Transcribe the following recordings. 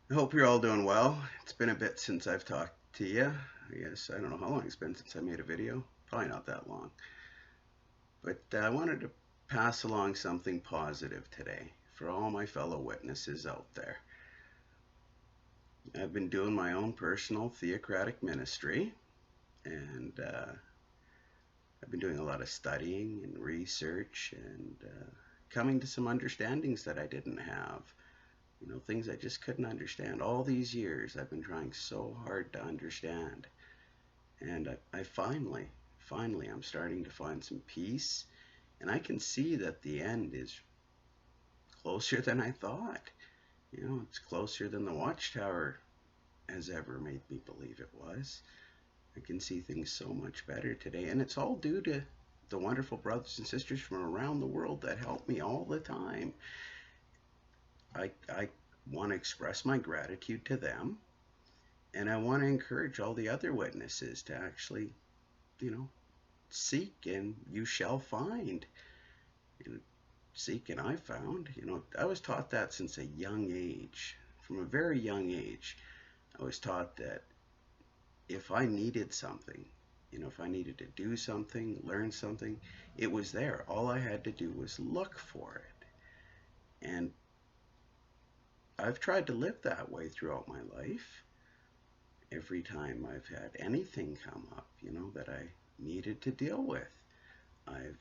I hope you're all doing well. It's been a bit since I've talked to you. I guess I don't know how long it's been since I made a video. Probably not that long. But I wanted to pass along something positive today for all my fellow witnesses out there. I've been doing my own personal theocratic ministry, and I've been doing a lot of studying and research and coming to some understandings that I didn't have. Things I just couldn't understand. All these years I've been trying so hard to understand. And I finally, I'm starting to find some peace. And I can see that the end is closer than I thought. It's closer than the Watchtower has ever made me believe it was. I can see things so much better today. And it's all due to the wonderful brothers and sisters from around the world that help me all the time. I want to express my gratitude to them, and I want to encourage all the other witnesses to actually, you know, seek and you shall find. You know, Seek and I found. I was taught that since a young age. From a very young age, I was taught that if I needed something, if I needed to do something, learn something, it was there. All I had to do was look for it. And I've tried to live that way throughout my life. Every time I've had anything come up, that I needed to deal with, I've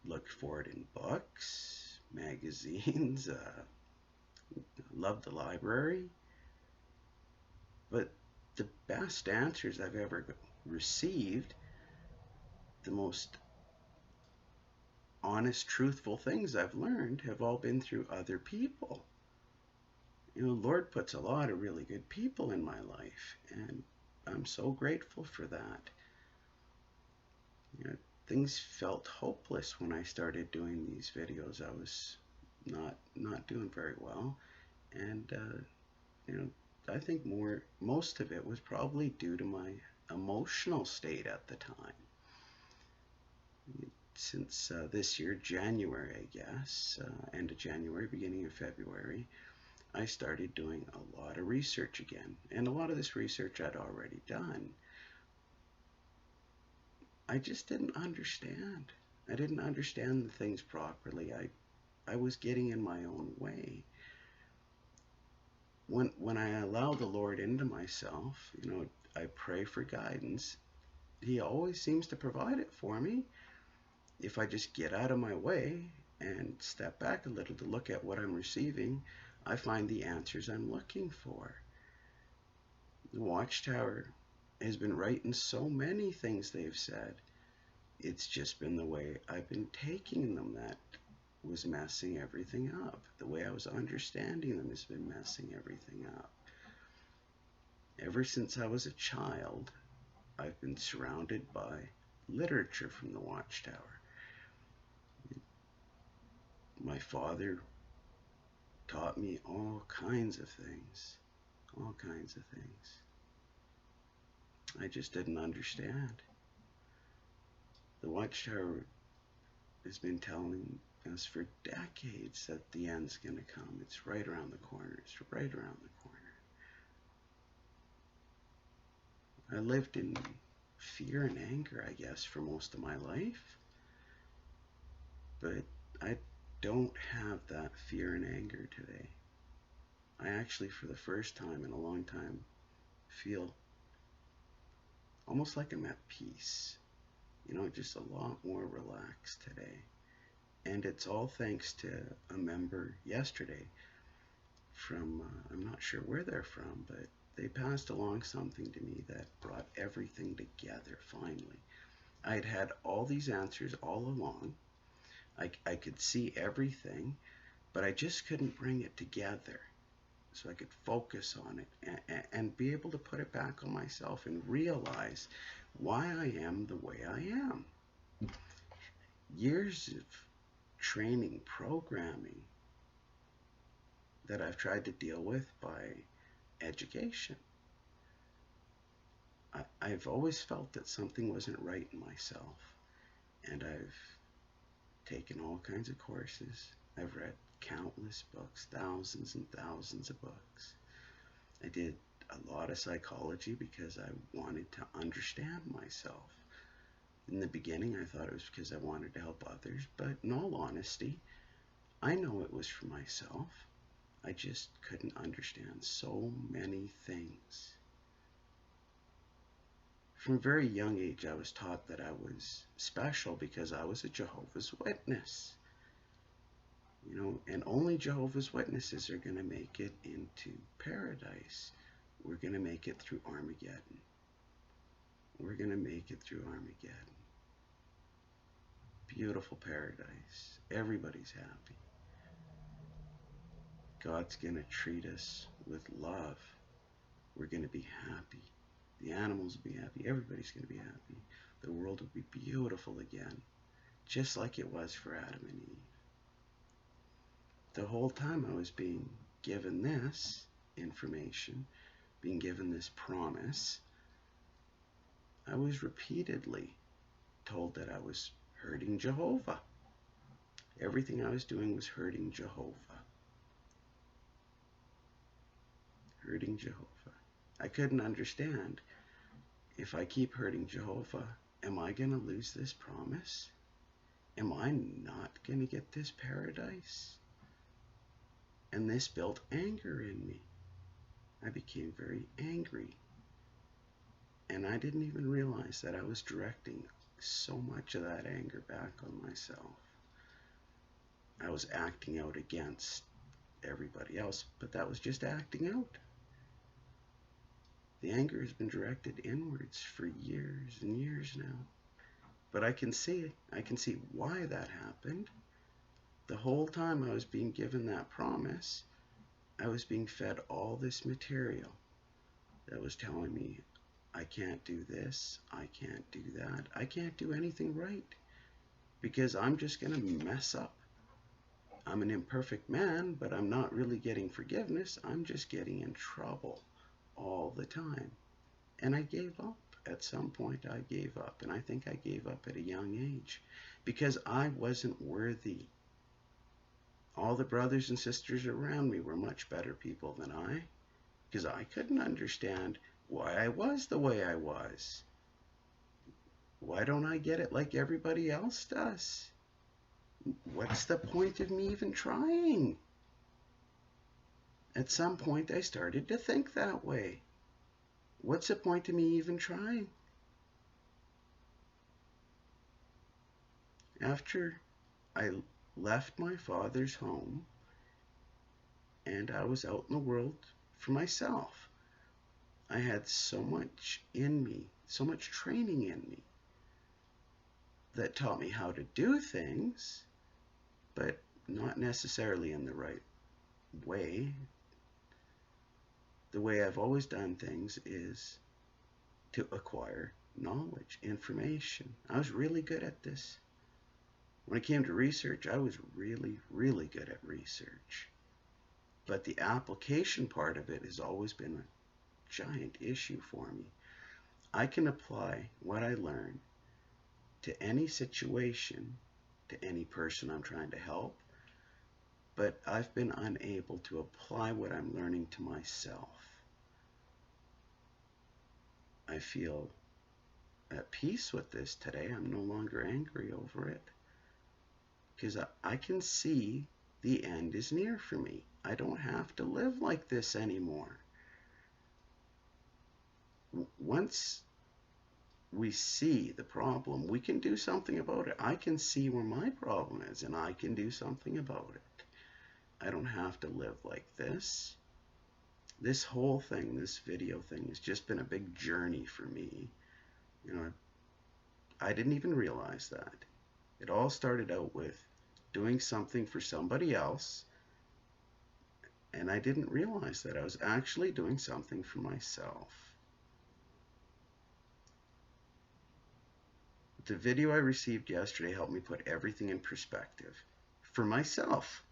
looked for it in books, magazines, loved the library. But the best answers I've ever received, the most honest, truthful things I've learned have all been through other people. Lord puts a lot of really good people in my life, and I'm so grateful for that. You know, Things felt hopeless when I started doing these videos. I was not doing very well, and you know, I think most of it was probably due to my emotional state at the time. Since this year, January, I guess, end of January, beginning of February, I started doing a lot of research again. And a lot of this research I'd already done. I just didn't understand. I didn't understand the things properly. I was getting in my own way. When I allow the Lord into myself, I pray for guidance. He always seems to provide it for me. If I just get out of my way and step back a little to look at what I'm receiving, I find the answers I'm looking for. The Watchtower has been right in so many things they've said. It's just been the way I've been taking them that was messing everything up. The way I was understanding them has been messing everything up. Ever since I was a child, I've been surrounded by literature from the Watchtower. My father taught me all kinds of things. All kinds of things. I just didn't understand. The Watchtower has been telling us for decades that the end's going to come. It's right around the corner. It's right around the corner. I lived in fear and anger, I guess, for most of my life. But I don't have that fear and anger today. I actually, for the first time in a long time, feel almost like I'm at peace. Just a lot more relaxed today. And it's all thanks to a member yesterday from, I'm not sure where they're from, but they passed along something to me that brought everything together finally. I'd had all these answers all along. I could see everything, but I just couldn't bring it together so I could focus on it and be able to put it back on myself and realize why I am the way I am. Years of training, programming that I've tried to deal with by education. I've always felt that something wasn't right in myself, and I've taken all kinds of courses. I've read countless books, thousands and thousands of books. I did a lot of psychology because I wanted to understand myself. In the beginning, I thought it was because I wanted to help others, but in all honesty, I know it was for myself. I just couldn't understand so many things. From a very young age, I was taught that I was special because I was a Jehovah's Witness. And only Jehovah's Witnesses are going to make it into paradise. We're going to make it through Armageddon. We're going to make it through Armageddon. Beautiful paradise. Everybody's happy. God's going to treat us with love. We're going to be happy. The animals will be happy. Everybody's going to be happy. The world will be beautiful again, just like it was for Adam and Eve. The whole time I was being given this information, being given this promise, I was repeatedly told that I was hurting Jehovah. Everything I was doing was hurting Jehovah. Hurting Jehovah. I couldn't understand. If I keep hurting Jehovah, am I going to lose this promise? Am I not going to get this paradise? And this built anger in me. I became very angry. And I didn't even realize that I was directing so much of that anger back on myself. I was acting out against everybody else, but that was just acting out. The anger has been directed inwards for years and years now. But I can see why that happened. The whole time I was being given that promise, I was being fed all this material that was telling me, I can't do this, I can't do that, I can't do anything right, because I'm just going to mess up. I'm an imperfect man, but I'm not really getting forgiveness. I'm just getting in trouble all the time. And I gave up. At some point I gave up, and I think I gave up at a young age because I wasn't worthy. All the brothers and sisters around me were much better people than I, because I couldn't understand why I was the way I was. Why don't I get it like everybody else does? What's the point of me even trying? At some point I started to think that way. What's the point of me even trying? After I left my father's home and I was out in the world for myself, I had so much in me, so much training in me that taught me how to do things, but not necessarily in the right way. The way I've always done things is to acquire knowledge, information. I was really good at this. When it came to research, I was really, really good at research. But the application part of it has always been a giant issue for me. I can apply what I learn to any situation, to any person I'm trying to help, but I've been unable to apply what I'm learning to myself. I feel at peace with this today. I'm no longer angry over it because I can see the end is near for me. I don't have to live like this anymore. Once we see the problem, we can do something about it. I can see where my problem is, and I can do something about it. I don't have to live like this. This whole thing, this video thing, has just been a big journey for me. I didn't even realize that. It all started out with doing something for somebody else, and I didn't realize that I was actually doing something for myself. The video I received yesterday helped me put everything in perspective for myself.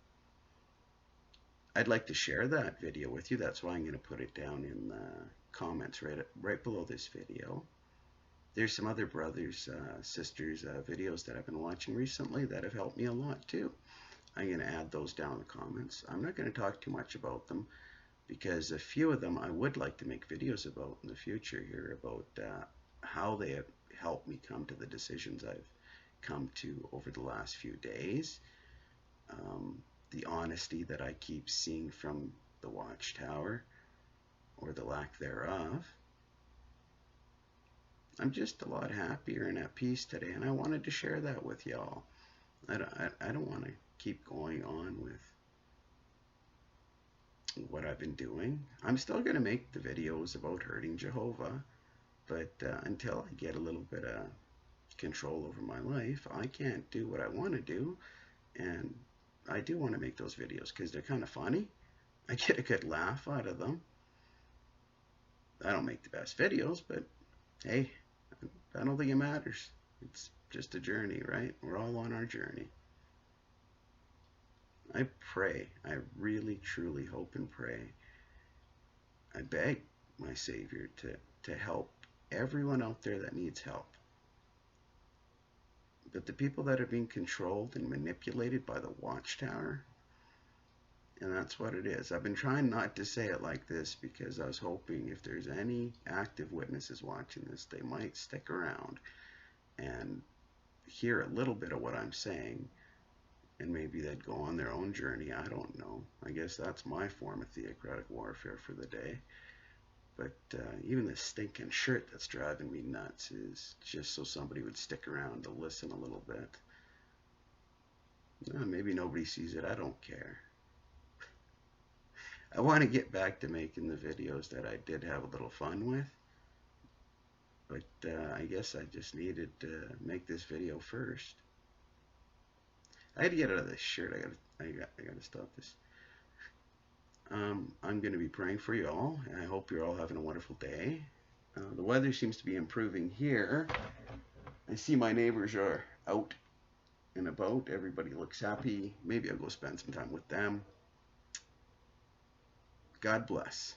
I'd like to share that video with you. That's why I'm going to put it down in the comments right below this video. There's some other brothers, sisters videos that I've been watching recently that have helped me a lot too. I'm going to add those down in the comments. I'm not going to talk too much about them, because a few of them I would like to make videos about in the future here, about how they have helped me come to the decisions I've come to over the last few days. The honesty that I keep seeing from the Watchtower, or the lack thereof. I'm just a lot happier and at peace today, and I wanted to share that with y'all. I don't want to keep going on with what I've been doing. I'm still going to make the videos about hurting Jehovah, but until I get a little bit of control over my life, I can't do what I want to do. And I do want to make those videos because they're kind of funny. I get a good laugh out of them. I don't make the best videos, but hey, I don't think it matters. It's just a journey, right? We're all on our journey. I pray, I really truly hope and pray, I beg my Savior to help everyone out there that needs help. But the people that are being controlled and manipulated by the Watchtower, and that's what it is. I've been trying not to say it like this because I was hoping if there's any active witnesses watching this, they might stick around and hear a little bit of what I'm saying, and maybe they'd go on their own journey. I don't know. I guess that's my form of theocratic warfare for the day. But even this stinking shirt that's driving me nuts is just so somebody would stick around to listen a little bit. Maybe nobody sees it. I don't care. I want to get back to making the videos that I did have a little fun with. But I guess I just needed to make this video first. I had to get out of this shirt. I gotta stop this. I'm going to be praying for you all, and I hope you're all having a wonderful day. The weather seems to be improving here. I see my neighbors are out and about. Everybody looks happy. Maybe I'll go spend some time with them. God bless.